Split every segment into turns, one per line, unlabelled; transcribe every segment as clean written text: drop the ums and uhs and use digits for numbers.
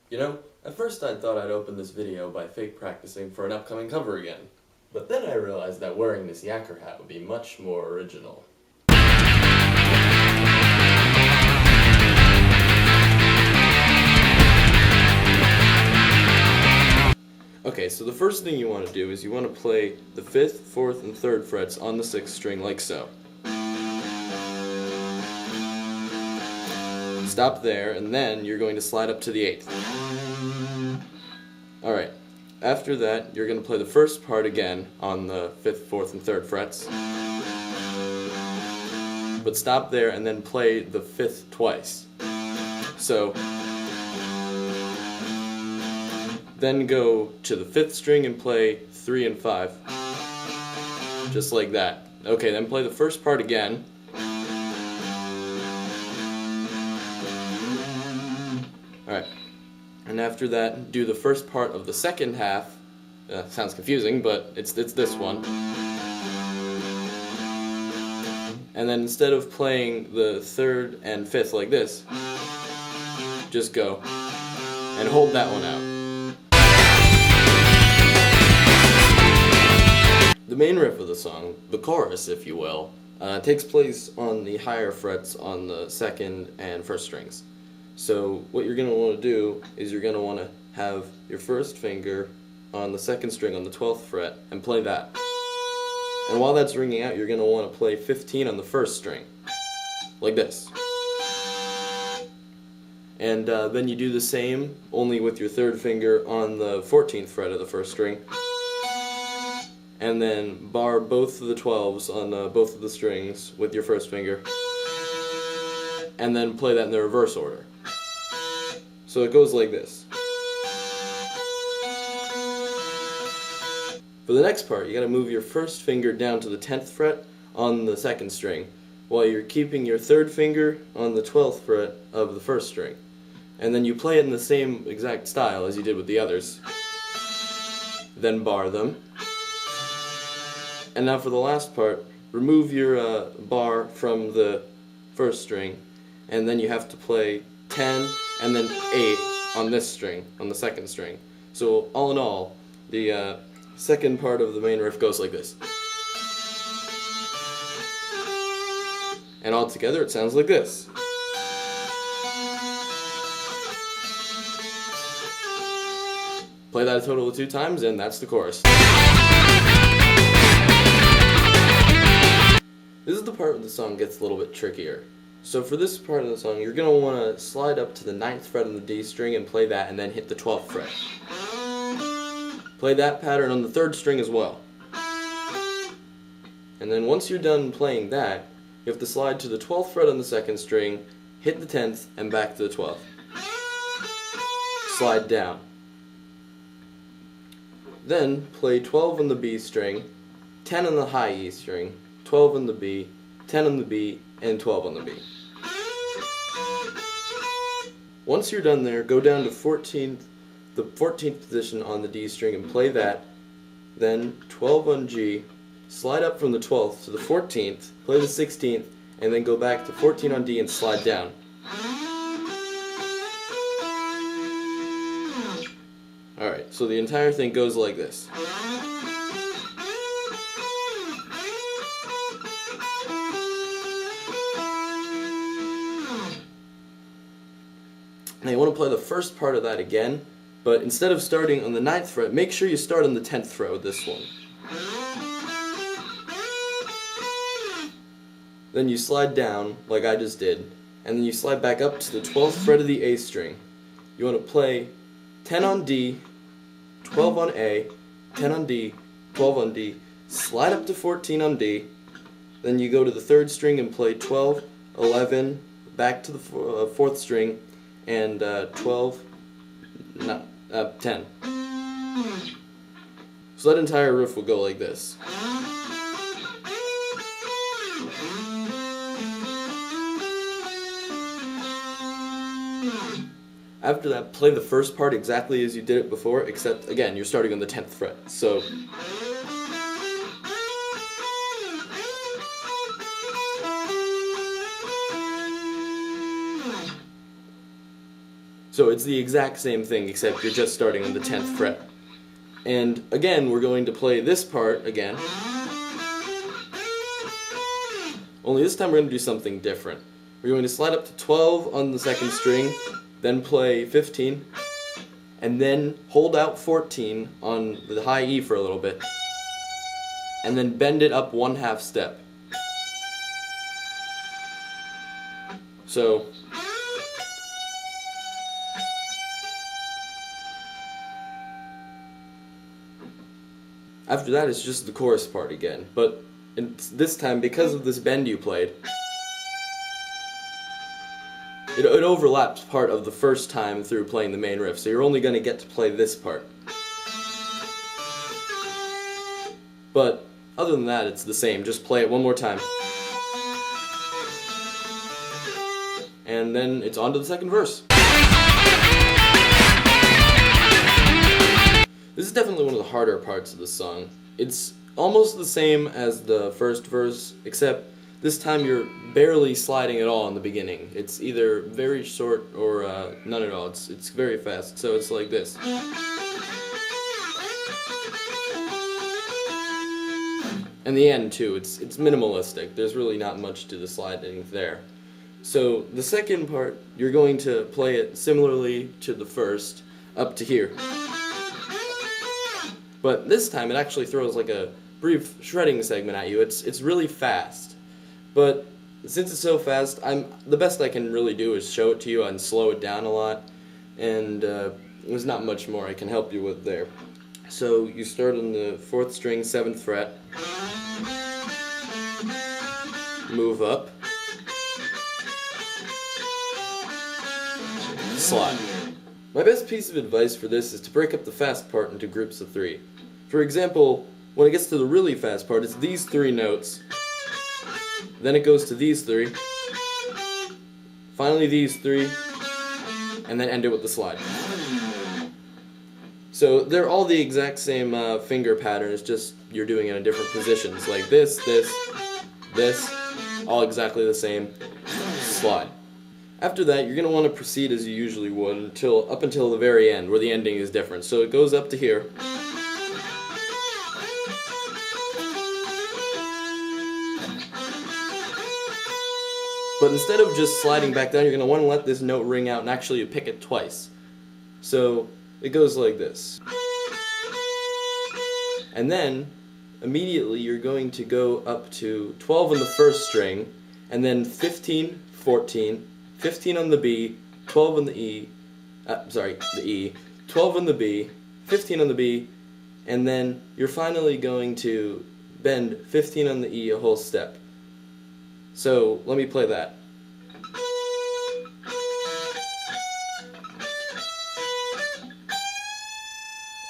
You know, at first I thought I'd open this video by fake practicing for an upcoming cover again, but then I realized that wearing this yakker hat would be much more original. Okay, so the first thing you want to do is you want to play the 5th, 4th, and 3rd frets on the 6th string like so. Stop there, and then you're going to slide up to the 8th. Alright, after that you're going to play the first part again on the 5th, 4th, and 3rd frets. But stop there and then play the 5th twice. So, then go to the 5th string and play 3 and 5. Just like that. Okay, then play the first part again. Alright, and after that, do the first part of the second half. Sounds confusing, but it's this one. And then instead of playing the 3rd and 5th like this, just go and hold that one out. The main riff of the song, the chorus if you will, takes place on the higher frets on the 2nd and 1st strings. So what you're going to want to do is you're going to want to have your first finger on the 2nd string on the 12th fret and play that. And while that's ringing out, you're going to want to play 15 on the 1st string, like this. And then you do the same, only with your 3rd finger on the 14th fret of the 1st string. And then bar both of the 12s on both of the strings with your 1st finger. And then play that in the reverse order. So it goes like this. For the next part, you gotta move your 1st finger down to the 10th fret on the 2nd string, while you're keeping your 3rd finger on the 12th fret of the 1st string. And then you play it in the same exact style as you did with the others. Then bar them. And now for the last part, remove your bar from the 1st string, and then you have to play 10 and then 8 on this string, on the 2nd string. So all in all, the second part of the main riff goes like this. And all together it sounds like this. Play that a total of 2 times and that's the chorus. This is the part where the song gets a little bit trickier. So for this part of the song, you're going to want to slide up to the 9th fret on the D string and play that and then hit the 12th fret. Play that pattern on the 3rd string as well. And then once you're done playing that, you have to slide to the 12th fret on the 2nd string, hit the 10th, and back to the 12th. Slide down. Then play 12 on the B string, 10 on the high E string, 12 on the B, 10 on the B, and 12 on the B. Once you're done there, go down to the 14th position on the D string and play that, then 12 on G, slide up from the 12th to the 14th, play the 16th, and then go back to 14 on D and slide down. Alright, so the entire thing goes like this. Now you want to play the first part of that again, but instead of starting on the 9th fret, make sure you start on the 10th fret with this one. Then you slide down, like I just did, and then you slide back up to the 12th fret of the A string. You want to play 10 on D, 12 on A, 10 on D, 12 on D, slide up to 14 on D, then you go to the 3rd string and play 12, 11, back to the 4th string, and 10. So that entire riff will go like this. After that, play the first part exactly as you did it before, except again, you're starting on the 10th fret. So So it's the exact same thing, except you're just starting on the 10th fret. And again, we're going to play this part again. Only this time we're going to do something different. We're going to slide up to 12 on the second string, then play 15, and then hold out 14 on the high E for a little bit, and then bend it up 1/2 step. So after that, it's just the chorus part again, but this time, because of this bend you played, it overlaps part of the first time through playing the main riff, so you're only going to get to play this part. But other than that, it's the same. Just play it one more time. And then it's on to the second verse. This is definitely one of the harder parts of the song. It's almost the same as the first verse, except this time you're barely sliding at all in the beginning. It's either very short or none at all. It's very fast, so it's like this. And the end too, it's minimalistic. There's really not much to the sliding there. So the second part, you're going to play it similarly to the first, up to here. But this time it actually throws like a brief shredding segment at you. It's really fast. But since it's so fast, the best I can really do is show it to you and slow it down a lot. And there's not much more I can help you with there. So you start on the 4th string, 7th fret. Move up. Slide. My best piece of advice for this is to break up the fast part into groups of 3. For example, when it gets to the really fast part, it's these 3 notes, then it goes to these 3, finally these 3, and then end it with the slide. So they're all the exact same finger pattern, it's just you're doing it in different positions, like this, all exactly the same, slide. After that, you're going to want to proceed as you usually would up until the very end, where the ending is different. So it goes up to here. But instead of just sliding back down, you're going to want to let this note ring out and actually pick it twice. So it goes like this. And then, immediately, you're going to go up to 12 on the 1st string, and then 15, 14, 15 on the B, 12 on the E, the E, 12 on the B, 15 on the B, and then you're finally going to bend 15 on the E a whole step. So let me play that.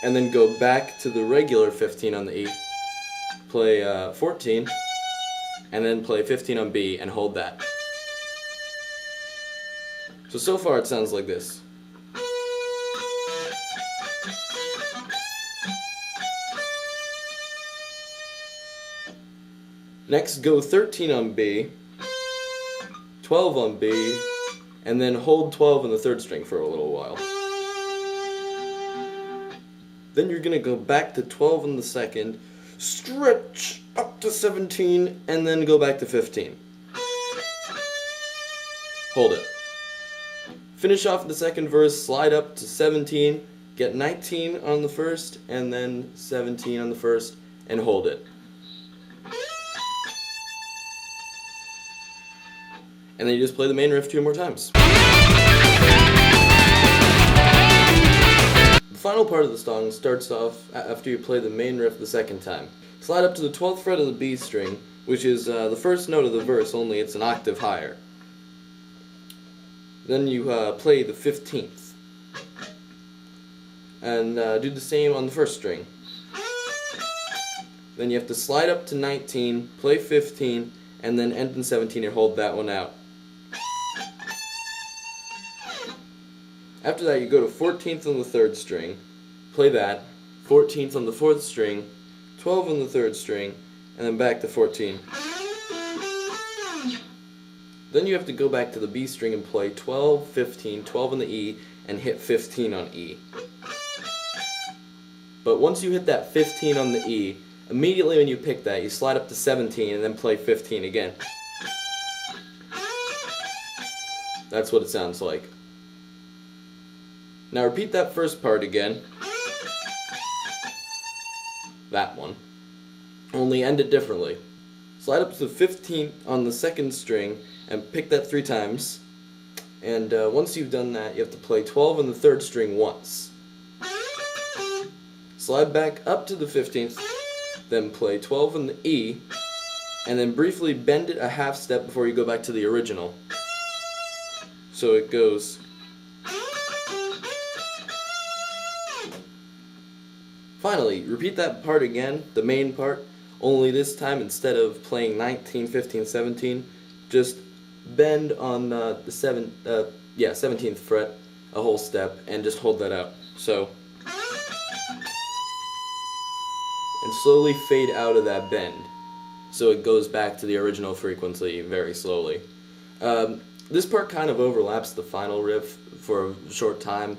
And then go back to the regular 15 on the E, play 14, and then play 15 on B and hold that. So far it sounds like this. Next, go 13 on B, 12 on B, and then hold 12 on the 3rd string for a little while. Then you're going to go back to 12 on the 2nd, stretch up to 17, and then go back to 15. Hold it. Finish off the 2nd verse, slide up to 17, get 19 on the 1st, and then 17 on the 1st, and hold it. And then you just play the main riff 2 more times. The final part of the song starts off after you play the main riff the 2nd time. Slide up to the 12th fret of the B string, which is the first note of the verse, only it's an octave higher. Then you play the 15th, and do the same on the 1st string. Then you have to slide up to 19, play 15, and then end in 17 and hold that one out. After that, you go to 14th on the 3rd string, play that, 14th on the 4th string, 12 on the 3rd string, and then back to 14. Then you have to go back to the B string and play 12, 15, 12 on the E, and hit 15 on E. But once you hit that 15 on the E, immediately when you pick that, you slide up to 17 and then play 15 again. That's what it sounds like. Now repeat that first part again. That one. Only end it differently. Slide up to 15 on the second string and pick that 3 times. And once you've done that, you have to play 12 on the third string once. Slide back up to the 15th, then play 12 on the E, and then briefly bend it a half step before you go back to the original. So it goes. Finally, repeat that part again, the main part, only this time instead of playing 19, 15, 17, just bend on the 17th fret a whole step and just hold that out. So, and slowly fade out of that bend so it goes back to the original frequency very slowly. This part kind of overlaps the final riff for a short time,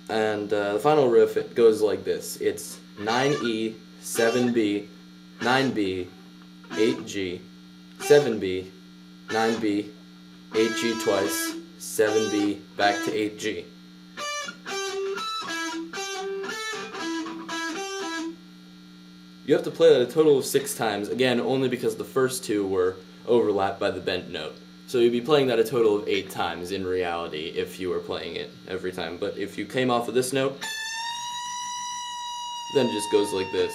and the final riff, it goes like this. It's 9E, 7B, 9B, 8G, 7B, 9B, 8G twice, 7B, back to 8G. You have to play that a total of 6 times, again only because the first 2 were overlapped by the bent note. So you'd be playing that a total of 8 times in reality if you were playing it every time. But if you came off of this note, then it just goes like this.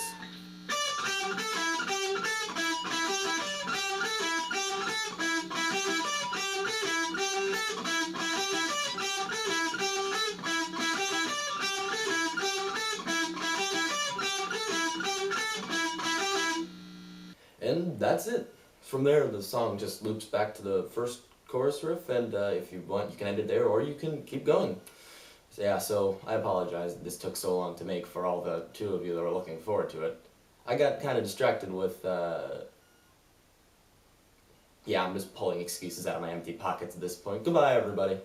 And that's it. From there, the song just loops back to the first chorus riff, and if you want, you can end it there, or you can keep going. So yeah, so I apologize that this took so long to make for all the 2 of you that were looking forward to it. I got kind of distracted with, yeah, I'm just pulling excuses out of my empty pockets at this point. Goodbye, everybody.